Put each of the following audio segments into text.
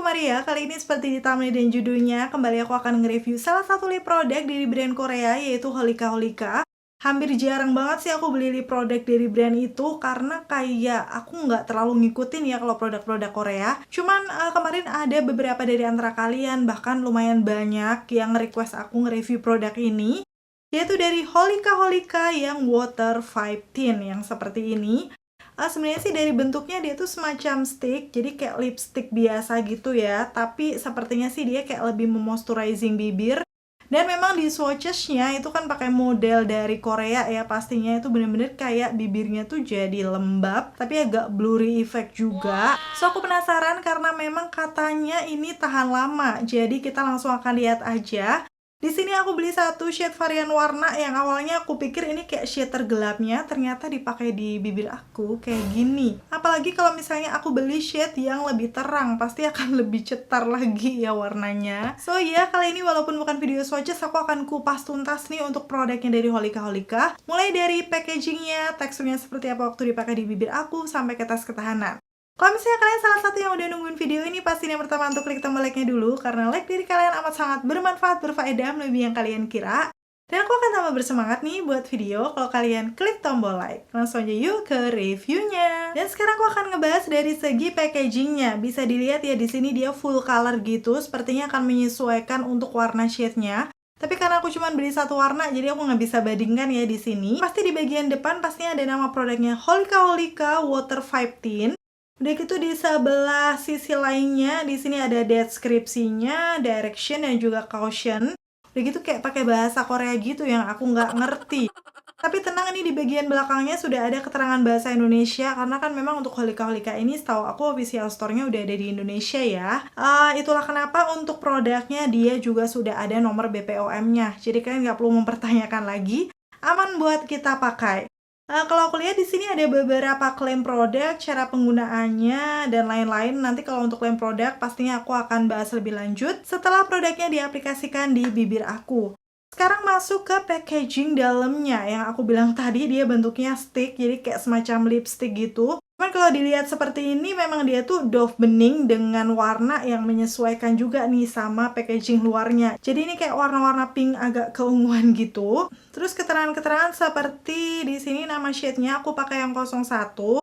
Maria. Kali ini seperti di thumbnail dan judulnya, kembali aku akan nge-review salah satu lip produk dari brand Korea, yaitu Holika Holika. Hampir jarang banget sih aku beli lip produk dari brand itu, karena kayak aku nggak terlalu ngikutin ya kalau produk-produk Korea. Cuman kemarin ada beberapa dari antara kalian, bahkan lumayan banyak yang request aku nge-review produk ini, yaitu dari Holika Holika yang Water Vibe Tint yang seperti ini. Sebenarnya sih dari bentuknya dia tuh semacam stick, jadi kayak lipstick biasa gitu ya, tapi sepertinya sih dia kayak lebih memoisturizing bibir. Dan memang di swatchesnya itu kan pakai model dari Korea ya, pastinya itu bener-bener kayak bibirnya tuh jadi lembab, tapi agak blurry effect juga. So aku penasaran karena memang katanya ini tahan lama, jadi kita langsung akan lihat aja. Di sini aku beli satu shade varian warna yang awalnya aku pikir ini kayak shade tergelapnya, ternyata dipakai di bibir aku kayak gini. Apalagi kalau misalnya aku beli shade yang lebih terang, pasti akan lebih cetar lagi ya warnanya. So ya, kali ini walaupun bukan video swatches, aku akan kupas tuntas nih untuk produknya dari Holika Holika. Mulai dari packagingnya, teksturnya seperti apa waktu dipakai di bibir aku, sampai ke tes ketahanan. Kalau misalnya kalian salah satu yang udah nungguin video ini, pasti yang pertama untuk klik tombol like-nya dulu, karena like dari kalian amat sangat bermanfaat, berfaedah, melebihi yang kalian kira. Dan aku akan tambah bersemangat nih buat video kalau kalian klik tombol like. Langsung aja yuk ke reviewnya. Dan sekarang aku akan ngebahas dari segi packagingnya. Bisa dilihat ya di sini dia full color gitu, sepertinya akan menyesuaikan untuk warna shade-nya. Tapi karena aku cuma beli satu warna, jadi aku nggak bisa bandingkan ya di sini. Pasti di bagian depan pastinya ada nama produknya Holika Holika Water Vibe Tint. Udah gitu di sebelah sisi lainnya, di sini ada deskripsinya, direction, dan juga caution. Udah gitu kayak pakai bahasa Korea gitu yang aku nggak ngerti. Tapi tenang, ini di bagian belakangnya sudah ada keterangan bahasa Indonesia, karena kan memang untuk Holika Holika ini setahu aku official store-nya udah ada di Indonesia ya. Itulah kenapa untuk produknya dia juga sudah ada nomor BPOM-nya. Jadi kalian nggak perlu mempertanyakan lagi, aman buat kita pakai. Kalau aku lihat di sini ada beberapa klaim produk, cara penggunaannya, dan lain-lain. Nanti kalau untuk klaim produk, pastinya aku akan bahas lebih lanjut setelah produknya diaplikasikan di bibir aku. Sekarang masuk ke packaging dalamnya. Yang aku bilang tadi, dia bentuknya stick, jadi kayak semacam lipstick gitu. Cuman kalau dilihat seperti ini, memang dia tuh doff bening dengan warna yang menyesuaikan juga nih sama packaging luarnya. Jadi ini kayak warna-warna pink agak keunguan gitu. Terus keterangan-keterangan seperti di sini nama shade-nya aku pakai yang 01.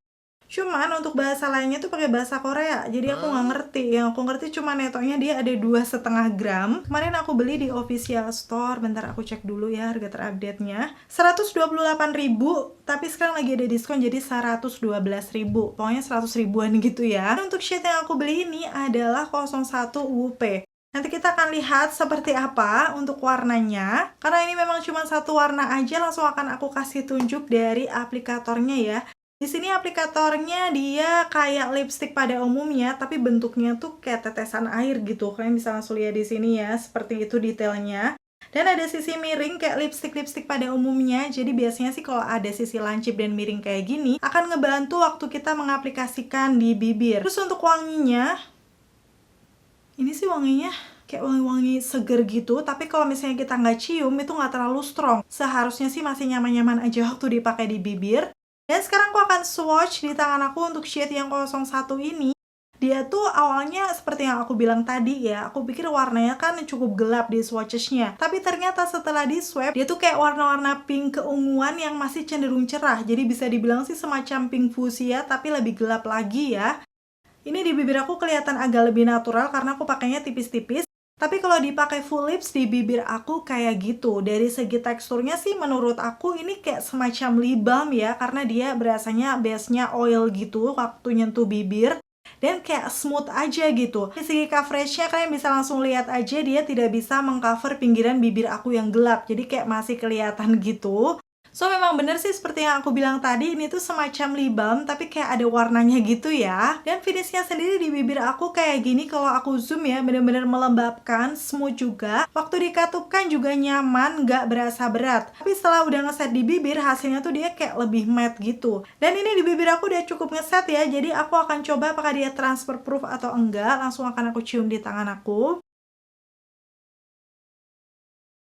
Cuman untuk bahasa lainnya tuh pakai bahasa Korea, jadi aku nggak ngerti. Yang aku ngerti cuma netonya dia ada 2,5 gram. Kemarin aku beli di official store, bentar aku cek dulu ya harga terupdate-nya. 128.000, tapi sekarang lagi ada diskon jadi 112.000. Pokoknya 100 ribuan gitu ya. Untuk shade yang aku beli ini adalah 01 UP. Nanti kita akan lihat seperti apa untuk warnanya. Karena ini memang cuma satu warna aja, langsung akan aku kasih tunjuk dari aplikatornya ya. Di sini aplikatornya dia kayak lipstick pada umumnya, tapi bentuknya tuh kayak tetesan air gitu. Kalian bisa langsung lihat di sini ya, seperti itu detailnya. Dan ada sisi miring kayak lipstick-lipstick pada umumnya. Jadi biasanya sih kalau ada sisi lancip dan miring kayak gini, akan ngebantu waktu kita mengaplikasikan di bibir. Terus untuk wanginya, ini sih wanginya kayak wangi-wangi seger gitu, tapi kalau misalnya kita nggak cium, itu nggak terlalu strong. Seharusnya sih masih nyaman-nyaman aja waktu dipakai di bibir. Dan sekarang aku akan swatch di tangan aku untuk shade yang 01 ini. Dia tuh awalnya seperti yang aku bilang tadi ya, aku pikir warnanya kan cukup gelap di swatchesnya. Tapi ternyata setelah di swap, dia tuh kayak warna-warna pink keunguan yang masih cenderung cerah. Jadi bisa dibilang sih semacam pink fuchsia, tapi lebih gelap lagi ya. Ini di bibir aku kelihatan agak lebih natural karena aku pakainya tipis-tipis. Tapi kalau dipakai full lips di bibir aku kayak gitu. Dari segi teksturnya sih menurut aku ini kayak semacam lip balm ya, karena dia berasanya base-nya oil gitu waktu nyentuh bibir. Dan kayak smooth aja gitu. Dari segi coveragenya kalian bisa langsung lihat aja, dia tidak bisa mengcover pinggiran bibir aku yang gelap. Jadi kayak masih kelihatan gitu. So memang bener sih seperti yang aku bilang tadi, ini tuh semacam lip balm tapi kayak ada warnanya gitu ya. Dan finishnya sendiri di bibir aku kayak gini, kalau aku zoom ya, bener-bener melembabkan, smooth juga. Waktu dikatupkan juga nyaman, gak berasa berat. Tapi setelah udah ngeset di bibir, hasilnya tuh dia kayak lebih matte gitu. Dan ini di bibir aku udah cukup ngeset ya, jadi aku akan coba apakah dia transfer proof atau enggak. Langsung akan aku cium di tangan aku.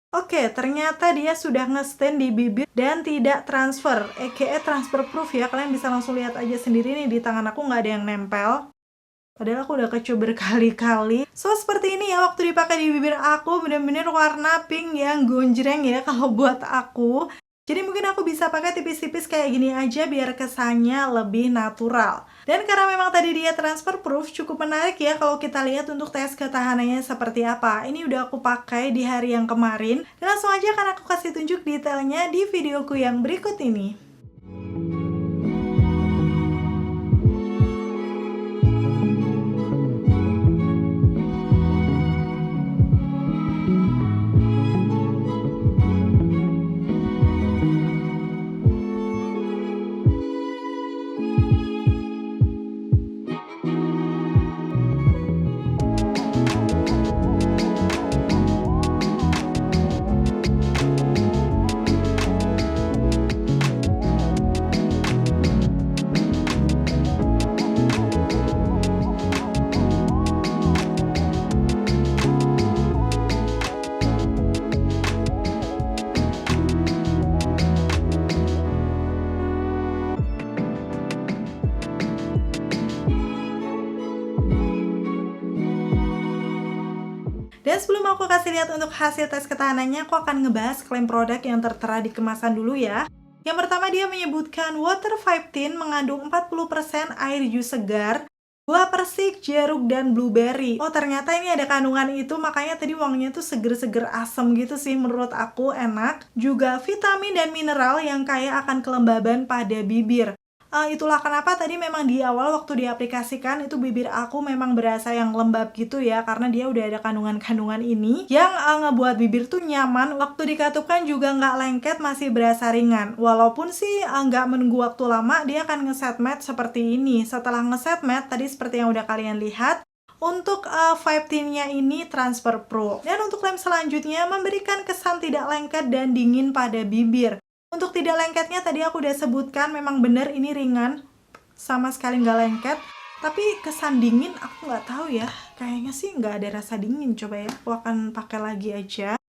Oke, ternyata dia sudah nge-stand di bibir dan tidak transfer, aka transfer proof ya. Kalian bisa langsung lihat aja sendiri nih, di tangan aku nggak ada yang nempel. Padahal aku udah kecoba berkali-kali. So, seperti ini ya waktu dipakai di bibir aku, bener-bener warna pink yang gonjreng ya kalau buat aku. Jadi mungkin aku bisa pakai tipis-tipis kayak gini aja biar kesannya lebih natural. Dan karena memang tadi dia transfer proof, cukup menarik ya kalau kita lihat untuk tes ketahanannya seperti apa. Ini udah aku pakai di hari yang kemarin. Dan langsung aja kan aku kasih tunjuk detailnya di videoku yang berikut ini. Dan sebelum aku kasih lihat untuk hasil tes ketahanannya, aku akan ngebahas klaim produk yang tertera di kemasan dulu ya. Yang pertama dia menyebutkan Water 5 Tin mengandung 40% air jus segar, buah persik, jeruk, dan blueberry. Oh ternyata ini ada kandungan itu, makanya tadi wanginya tuh seger-seger asem gitu sih, menurut aku enak. Juga vitamin dan mineral yang kaya akan kelembaban pada bibir. Itulah kenapa tadi memang di awal waktu diaplikasikan itu bibir aku memang berasa yang lembab gitu ya, karena dia udah ada kandungan-kandungan ini yang ngebuat bibir tuh nyaman. Waktu dikatupkan juga nggak lengket, masih berasa ringan. Walaupun sih nggak menunggu waktu lama, dia akan ngeset matte seperti ini. Setelah ngeset matte tadi seperti yang udah kalian lihat, untuk 5 Tin-nya ini transfer proof. Dan untuk klaim selanjutnya memberikan kesan tidak lengket dan dingin pada bibir. Untuk tidak lengketnya tadi aku udah sebutkan, memang bener ini ringan, sama sekali nggak lengket. Tapi kesan dingin aku nggak tahu ya, kayaknya sih nggak ada rasa dingin. Coba ya, aku akan pakai lagi aja.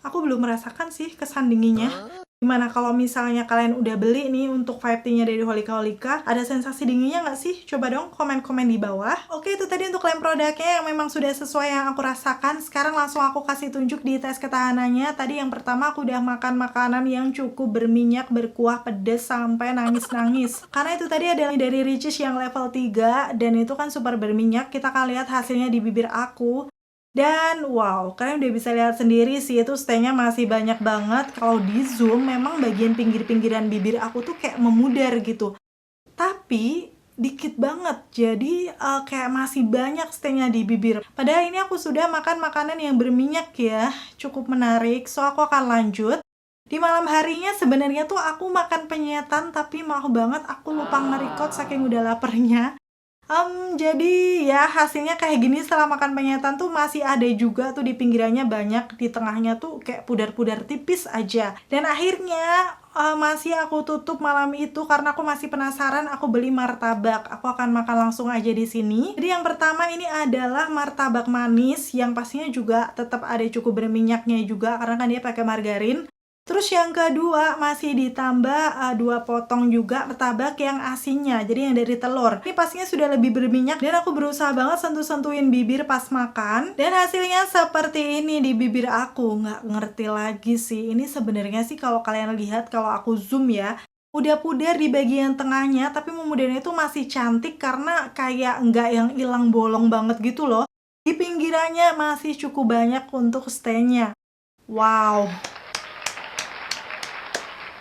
Aku belum merasakan sih kesan dinginnya. Gimana kalau misalnya kalian udah beli nih untuk 5 Tin-nya dari Holika Holika, ada sensasi dinginnya nggak sih? Coba dong komen-komen di bawah. Oke, itu tadi untuk klaim produknya yang memang sudah sesuai yang aku rasakan. Sekarang langsung aku kasih tunjuk di tes ketahanannya. Tadi yang pertama aku udah makan makanan yang cukup berminyak, berkuah, pedas, sampai nangis-nangis. Karena itu tadi ada dari Richeese yang level 3, dan itu kan super berminyak. Kita akan lihat hasilnya di bibir aku. Dan wow, kalian udah bisa lihat sendiri sih, itu stay-nya masih banyak banget. Kalau di zoom memang bagian pinggir-pinggiran bibir aku tuh kayak memudar gitu. Tapi dikit banget, jadi kayak masih banyak stay-nya di bibir. Padahal ini aku sudah makan makanan yang berminyak ya, cukup menarik. So aku akan lanjut. Di malam harinya sebenarnya tuh aku makan penyetan, tapi maaf banget aku lupa nge-record saking udah lapernya. Jadi ya hasilnya kayak gini. Setelah makan penyetan tuh masih ada juga tuh di pinggirannya banyak, di tengahnya tuh kayak pudar-pudar tipis aja. Dan akhirnya masih aku tutup malam itu karena aku masih penasaran. Aku beli martabak, aku akan makan langsung aja di sini. Jadi yang pertama ini adalah martabak manis yang pastinya juga tetap ada cukup berminyaknya juga karena kan dia pakai margarin. Terus yang kedua masih ditambah 2 potong juga martabak yang asinnya, jadi yang dari telur. Ini pastinya sudah lebih berminyak dan aku berusaha banget sentuh-sentuhin bibir pas makan. Dan hasilnya seperti ini di bibir aku. Nggak ngerti lagi sih, ini sebenarnya sih kalau kalian lihat, kalau aku zoom ya, udah pudar di bagian tengahnya, tapi memudarnya itu masih cantik karena kayak nggak yang hilang bolong banget gitu loh. Di pinggirannya masih cukup banyak untuk stay-nya. Wow.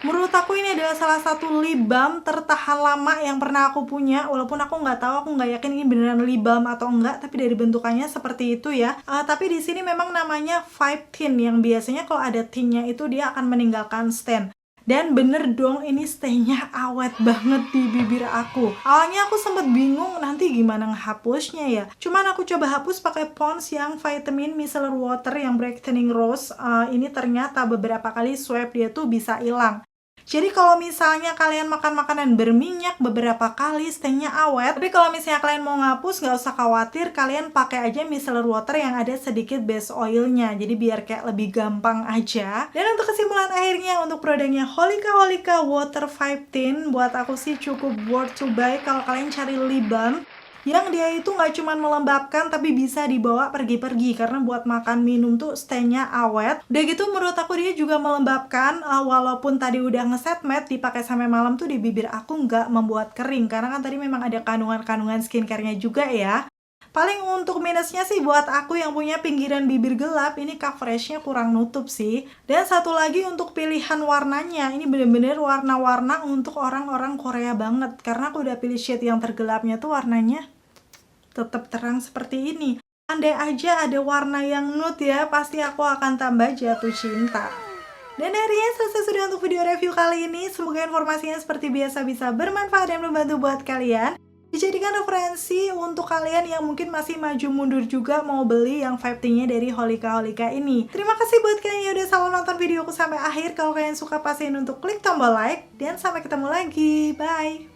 Menurut aku ini adalah salah satu lip balm tertahan lama yang pernah aku punya. Walaupun aku nggak tahu, aku nggak yakin ini beneran lip balm atau enggak, tapi dari bentukannya seperti itu ya. Tapi di sini memang namanya 5 Tin, yang biasanya kalau ada tinnya itu dia akan meninggalkan stain. Dan bener dong, ini stay-nya awet banget di bibir aku. Awalnya aku sempet bingung nanti gimana ngehapusnya ya. Cuman aku coba hapus pakai Pond's yang vitamin micellar water yang brightening rose. Ini ternyata beberapa kali swipe dia tuh bisa hilang. Jadi kalau misalnya kalian makan makanan berminyak beberapa kali, stay-nya awet. Tapi kalau misalnya kalian mau ngapus, nggak usah khawatir, kalian pakai aja micellar water yang ada sedikit base oilnya. Jadi biar kayak lebih gampang aja. Dan untuk kesimpulan akhirnya, untuk produknya Holika Holika Water 5 Tint, buat aku sih cukup worth to buy kalau kalian cari lip balm yang dia itu nggak cuma melembabkan tapi bisa dibawa pergi-pergi, karena buat makan minum tuh stay-nya awet. Udah gitu menurut aku dia juga melembabkan, walaupun tadi udah ngeset matte, dipakai sampai malam tuh di bibir aku nggak membuat kering, karena kan tadi memang ada kandungan-kandungan skincare-nya juga ya. Paling untuk minusnya sih buat aku yang punya pinggiran bibir gelap, ini coveragenya kurang nutup sih. Dan satu lagi untuk pilihan warnanya, ini bener-bener warna-warna untuk orang-orang Korea banget, karena aku udah pilih shade yang tergelapnya tuh warnanya tetap terang seperti ini. Andai aja ada warna yang nude ya, pasti aku akan tambah jatuh cinta. Dan akhirnya selesai sudah untuk video review kali ini. Semoga informasinya seperti biasa bisa bermanfaat dan membantu buat kalian. Dijadikan referensi untuk kalian yang mungkin masih maju mundur juga mau beli yang 5T-nya dari Holika Holika ini. Terima kasih buat kalian yang udah selalu nonton videoku sampai akhir. Kalau kalian suka pastiin untuk klik tombol like. Dan sampai ketemu lagi. Bye!